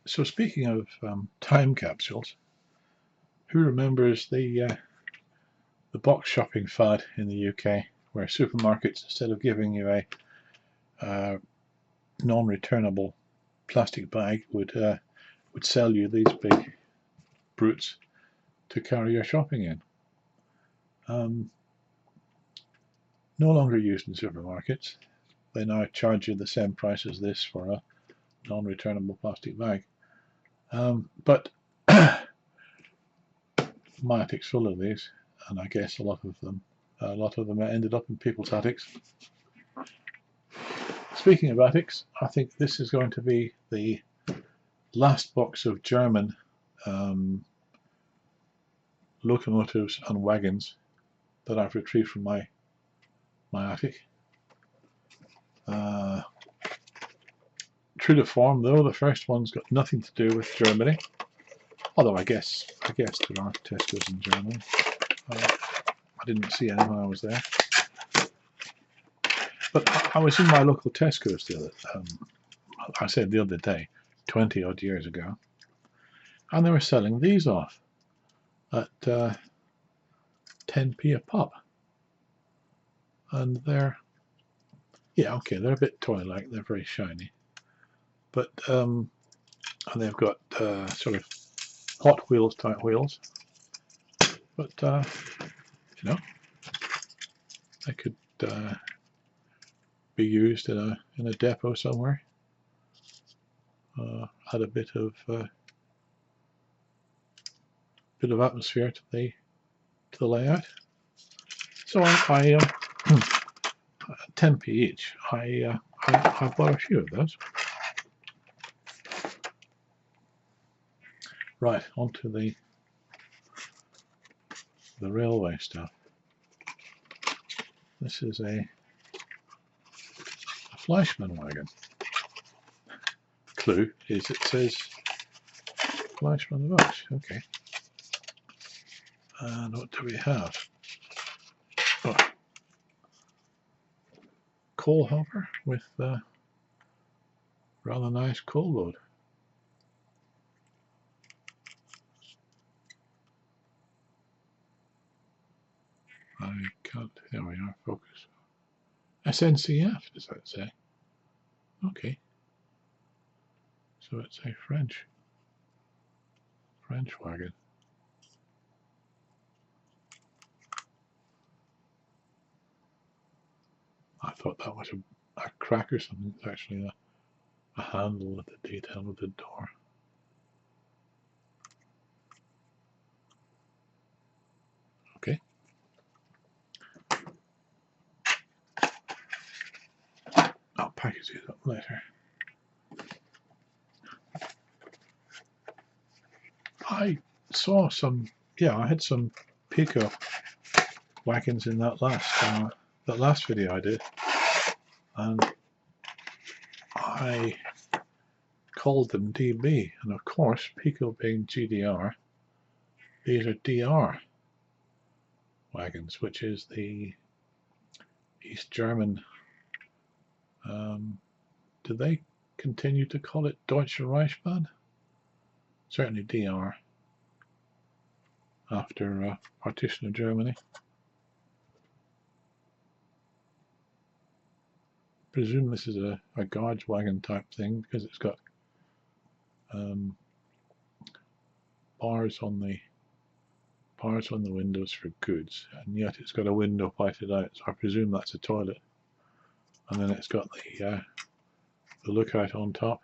So speaking of time capsules, who remembers the box shopping fad in the UK, where supermarkets, instead of giving you a non-returnable plastic bag, would sell you these big brutes to carry your shopping in? No longer used in supermarkets. They now charge you the same price as this for a non-returnable plastic bag. But my attic's full of these, and I guess a lot of them ended up in people's attics. Speaking of attics, I think this is going to be the last box of German locomotives and wagons that I've retrieved from my attic. True to form, though, the first one's got nothing to do with Germany. Although I guess there are Tesco's in Germany. I didn't see any when I was there. But I was in my local Tesco's the other day, 20 odd years ago, and they were selling these off at 10p a pop. And they're a bit toy-like, they're very shiny. But and they've got sort of Hot Wheels type wheels. But they could be used in a depot somewhere. Add a bit of atmosphere to the layout. So I 10p each. I bought a few of those. Right, onto the railway stuff. This is a Fleischmann wagon. Clue is it says Fleischmann box. Okay. And what do we have? Oh, coal hopper with rather nice coal load. I can't. There we are. Focus. SNCF. Does that say? Okay. So it's a French wagon. I thought that was a crack or something. It's actually a handle with the detail of the door. Okay. I'll package these up later. I saw some. Yeah, I had some Piko wagons in that last video I did, and I called them DB, and of course, Piko being GDR, these are DR wagons, which is the East German. Do they continue to call it Deutsche Reichsbahn? Certainly DR after partition of Germany. Presume this is a guard's wagon type thing because it's got bars on the windows for goods, and yet it's got a window pointed out, so I presume that's a toilet. And then it's got the lookout on top.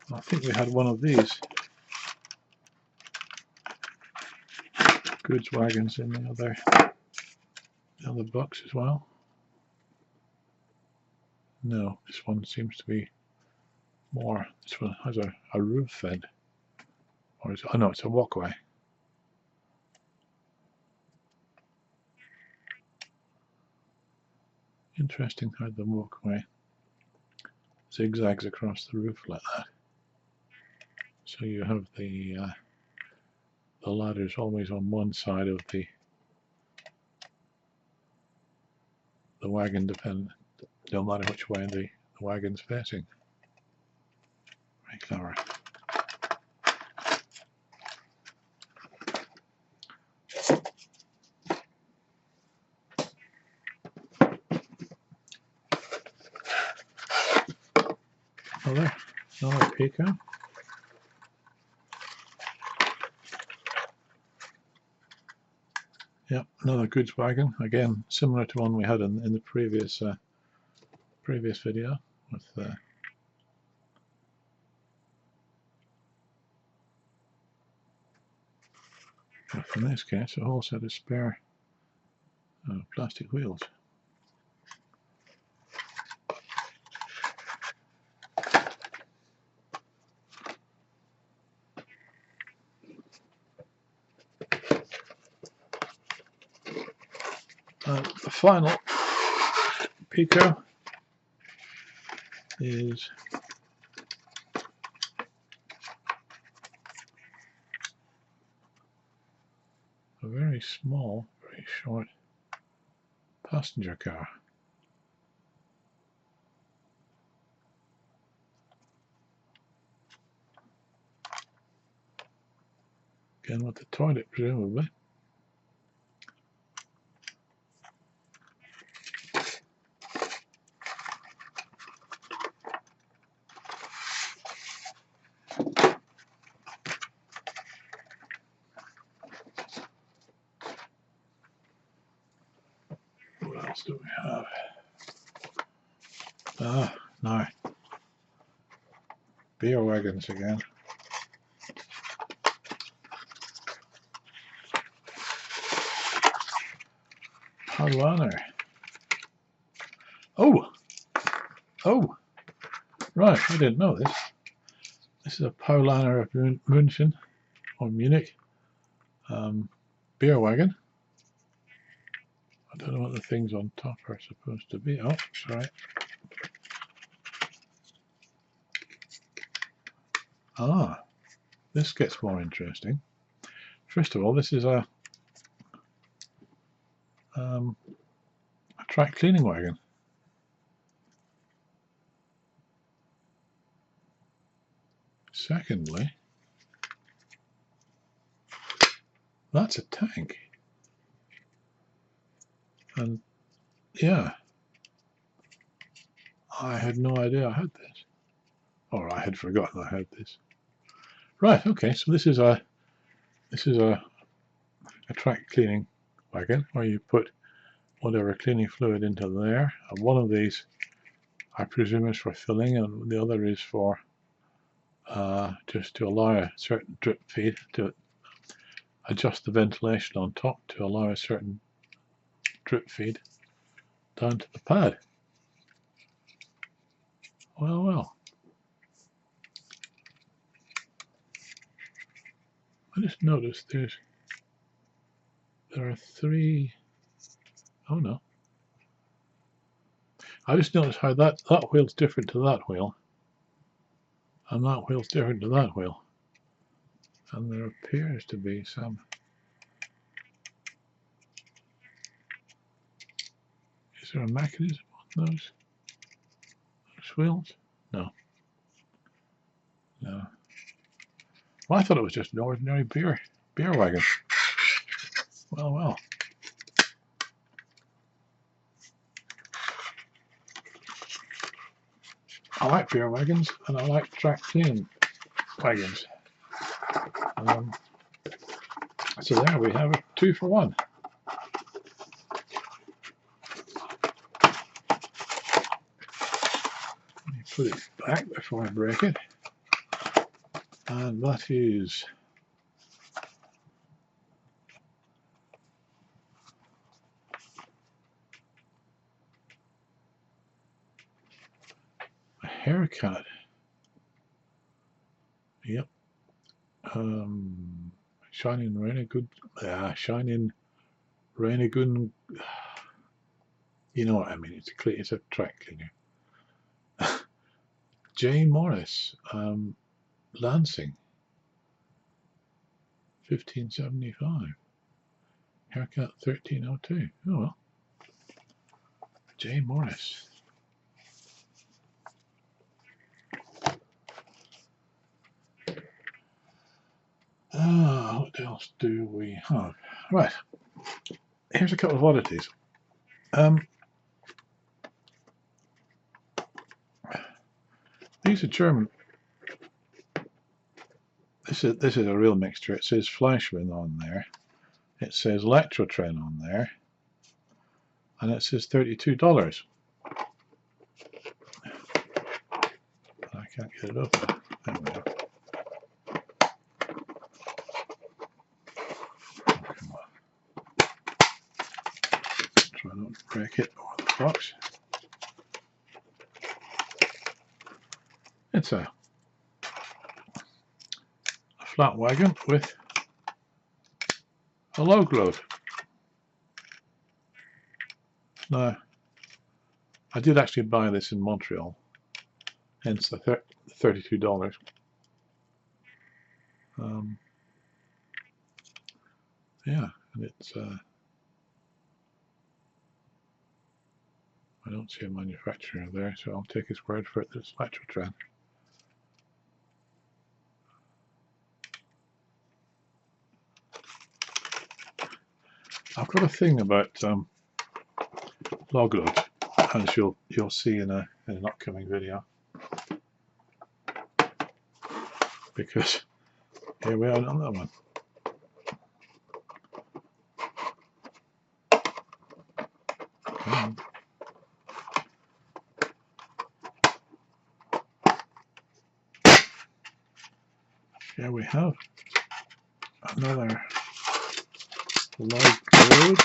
I think we had one of these goods wagons in the other box as well. No, this one seems to be more. This one has a roof vent, or is it, oh no, it's a walkway. Interesting how the walkway zigzags across the roof like that. So you have the ladders always on one side of the wagon, depending, no matter which way the wagon's facing. Very clever. Another Piko. Yep, another goods wagon. Again, similar to one we had in the previous video with in this case a whole set of spare plastic wheels. The final Piko is a very small, very short passenger car. Again with the toilet, presumably. What else do we have? No. Beerwagons again. Paulaner. Oh, right, I didn't know this. This is a Paulaner of München, or Munich, Beerwagon. I don't know what the things on top are supposed to be. Oh, sorry. Ah, this gets more interesting. First of all, this is a track cleaning wagon. Secondly, that's a tank. And yeah, I had no idea I had this. Or I had forgotten I had this. Right, okay, so this is a track cleaning wagon where you put whatever cleaning fluid into there. And one of these I presume is for filling, and the other is for just to allow a certain drip feed, to adjust the ventilation on top to allow a certain drip feed down to the pad. Well. I just noticed there are three. Oh no. I just noticed how that wheel's different to that wheel, and that wheel's different to that wheel. And there appears to be some. Is there a mechanism on those wheels? No. Well, I thought it was just an ordinary beer wagon. Well. I like beer wagons and I like track cleaning wagons. So there we have it, 2 for 1. Let me put it back before I break it. And that is a haircut. Yep. Shining Renegun. You know what I mean. It's a track cleaner. J. Morris, Lansing, 1575. Haircut 1302. Oh well. J. Morris. What else do we have? Right. Here's a couple of oddities. These are German. This is a real mixture. It says Fleischmann on there. It says Electrotren on there. And it says $32. I can't get it open. There we go. Oh, come on. Try not to break it or the box. It's a flat wagon with a log load. Now, I did actually buy this in Montreal, hence the $32. Yeah, and it's I don't see a manufacturer there, so I'll take his word for it that it's Electrotren. I've got a thing about log loads, as you'll see in an upcoming video, because here we are on that one. Here we have another log load,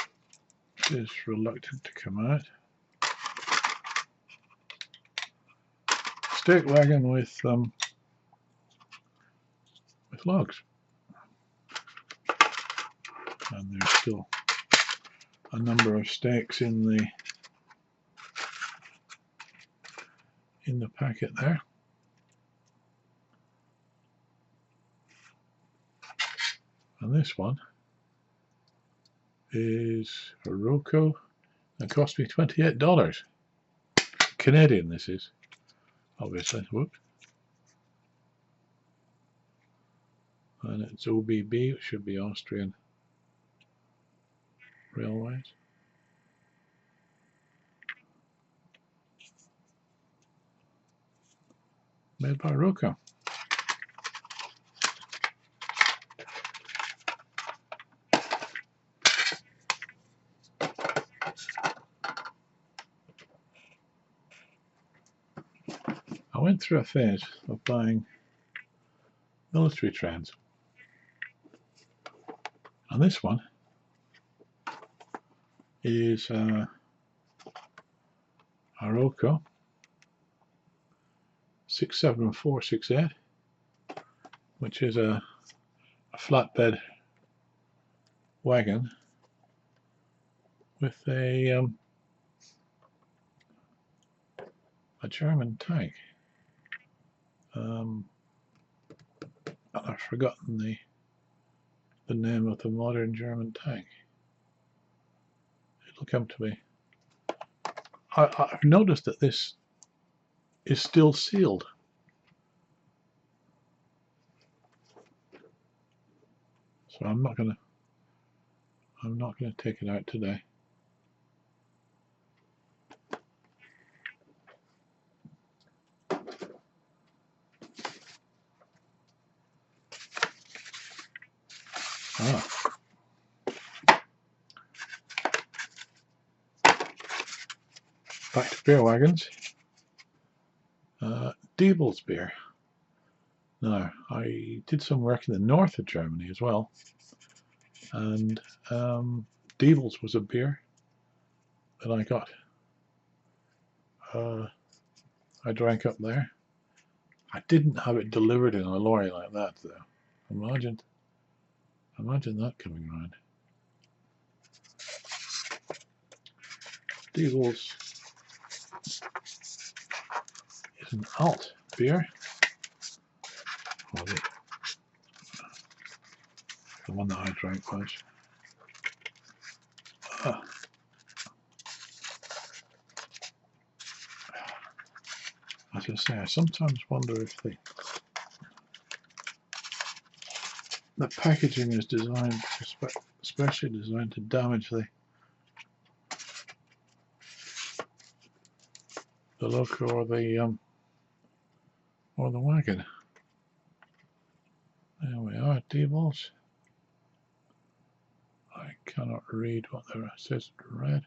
which is reluctant to come out. Stake wagon with logs, and there's still a number of stakes in the packet there. And this one is a Roco that cost me $28. Canadian, this is, obviously. Whoops. And it's OBB, it should be Austrian Railways. Made by Roco. I went through a phase of buying military trains, and this one is a Roco 67468, which is a flatbed wagon with a German tank. I've forgotten the name of the modern German tank. It'll come to me. I've noticed that this is still sealed. So I'm not gonna take it out today. Back to beer wagons. Diebel's beer. Now, I did some work in the north of Germany as well, and Diebel's was a beer that I got. I drank up there. I didn't have it delivered in a lorry like that, though. Imagine that coming around. Devils is an alt beer. Well, the one that I drank was. As I say, I sometimes wonder if the packaging is designed, especially designed to damage the loco or the wagon. There we are, devils. I cannot read what there says in red.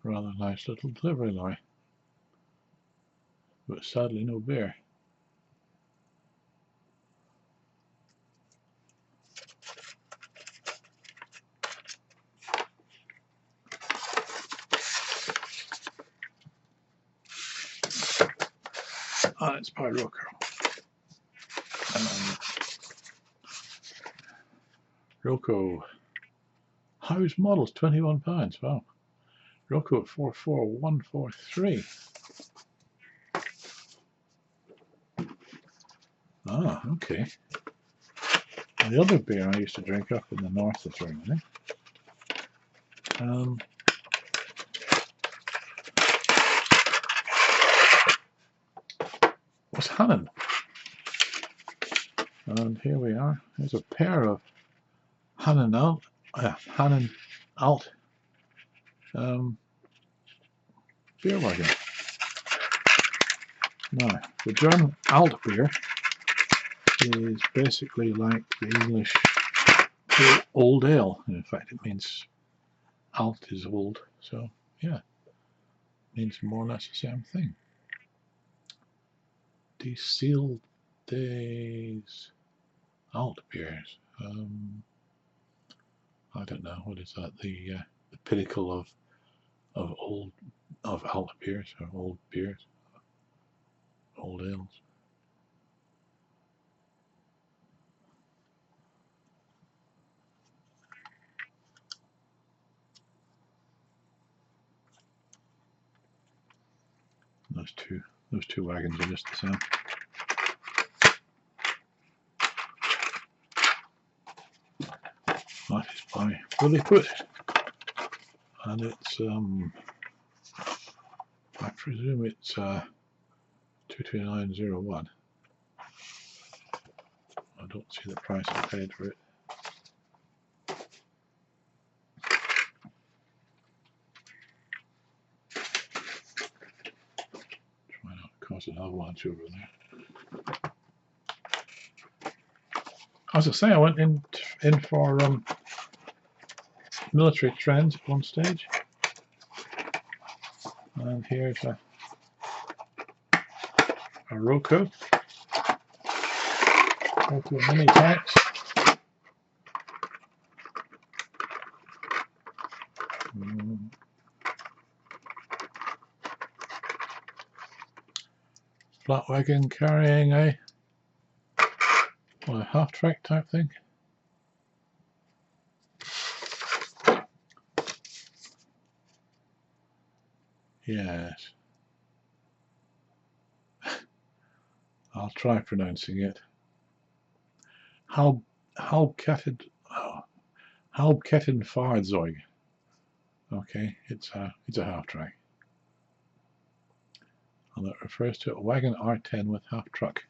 Rather nice little delivery lorry, but sadly no beer. Ah, it's by Roco. Roco house models £21. Wow. Roco at 44143. Ah, okay. And the other beer I used to drink up in the north of Germany was Hannen. And here we are. There's a pair of Hannen Alt Beerwagon. Now, the German Alt beer is basically like the English old ale. In fact, it means Alt is old, so yeah, it means more or less the same thing. Distilled days Alt beers. I don't know, what is that? The pinnacle of Alt beers, or old beers, old ales. Those two wagons are just the same. That is by Willie Put, and it's I presume it's 22901. I don't see the price I paid for it. Try not to cause an avalanche over there. As I say, I went in for military trends at one stage, and here's a Roco mini tanks. Flat wagon carrying a half track type thing. Yes. I'll try pronouncing it. Hauptkettenfahrzeug. Okay, it's a half track. And that refers to a wagon R10 with half truck.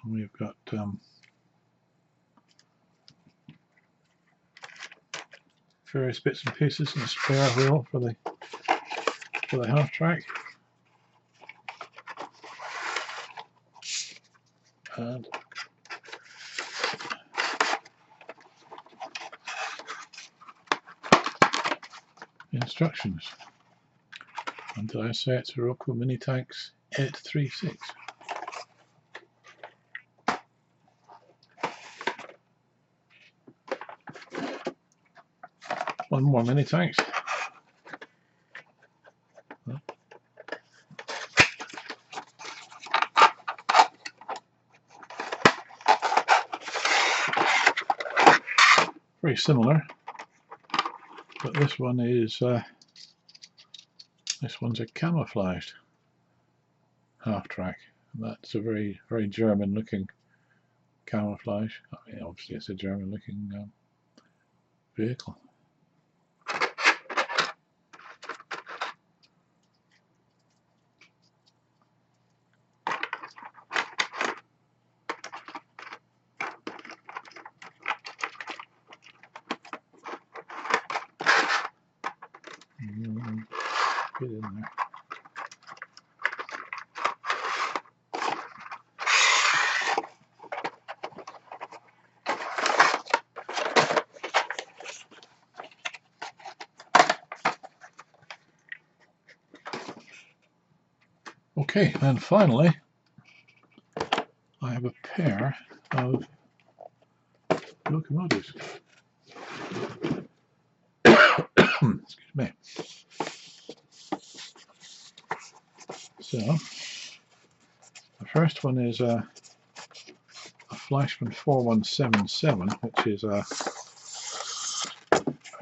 We've got various bits and pieces and a spare wheel for the half track, and instructions. And did I say it's a Roku Mini Tanks 836? One more Mini Tanks. Very similar, but this one is this one's a camouflaged half track. And that's a very German looking camouflage. I mean, obviously it's a German looking vehicle. Get in there. Okay, and finally I have a pair of locomotives. Excuse me. So the first one is a Flashman 4177, which is a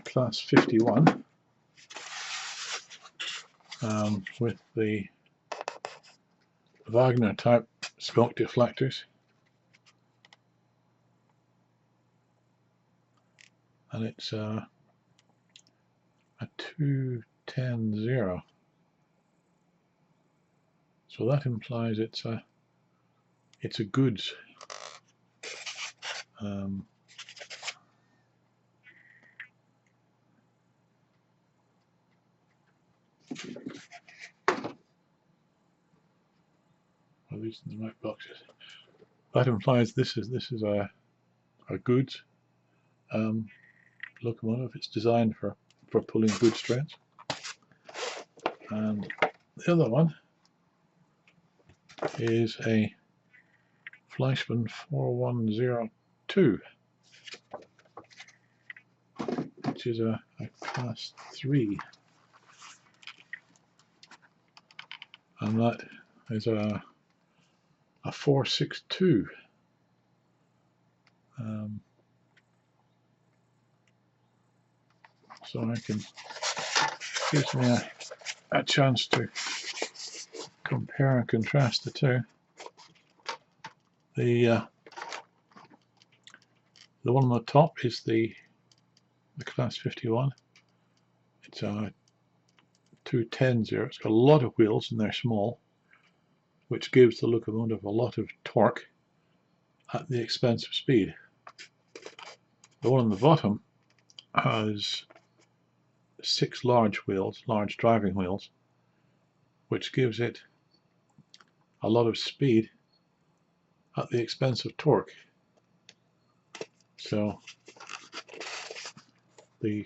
class 51 with the Wagner type smoke deflectors, and it's a 210-0. So that implies it's a goods. At least in the right boxes. That implies this is a goods locomotive. It's designed for pulling goods trains. And the other one is a Fleischmann 4102, which is a class 3, and that is a 462. So I can, gives me a chance to compare and contrast the two. The one on the top is the class 51. It's a 210-0. It's got a lot of wheels and they're small, which gives the locomotive a lot of torque at the expense of speed. The one on the bottom has 6 large wheels, large driving wheels, which gives it a lot of speed at the expense of torque. So the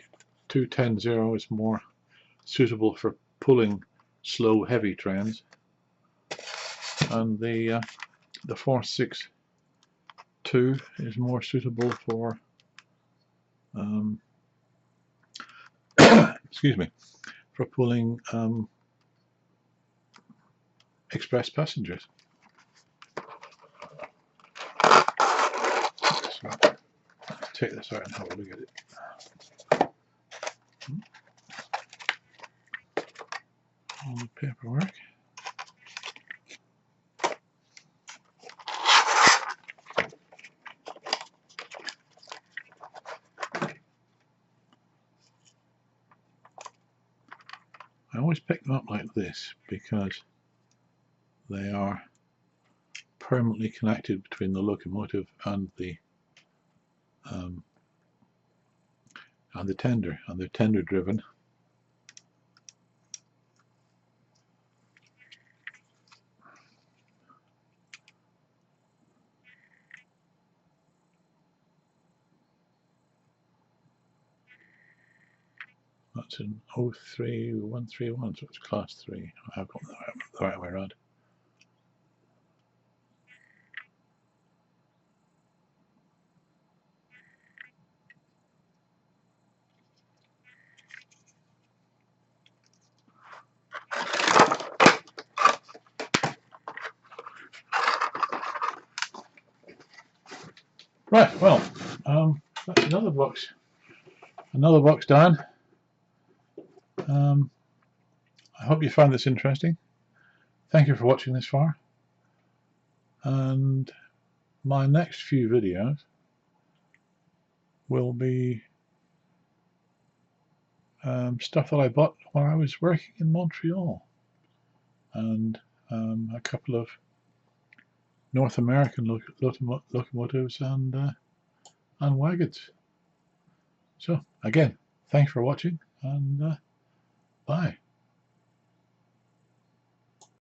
210-0 is more suitable for pulling slow, heavy trains, and the 462 is more suitable for excuse me, for pulling express passengers. So let's take this out and have a look at it. All the paperwork. I always pick them up like this because they are permanently connected between the locomotive and the and the tender, and they're tender driven. That's an 03131, so it's class 3. I've got the right way around. Right, well, that's another box done. I hope you found this interesting. Thank you for watching this far. And my next few videos will be stuff that I bought while I was working in Montreal, and a couple of North American locomotives and wagons. So again, thanks for watching, and bye.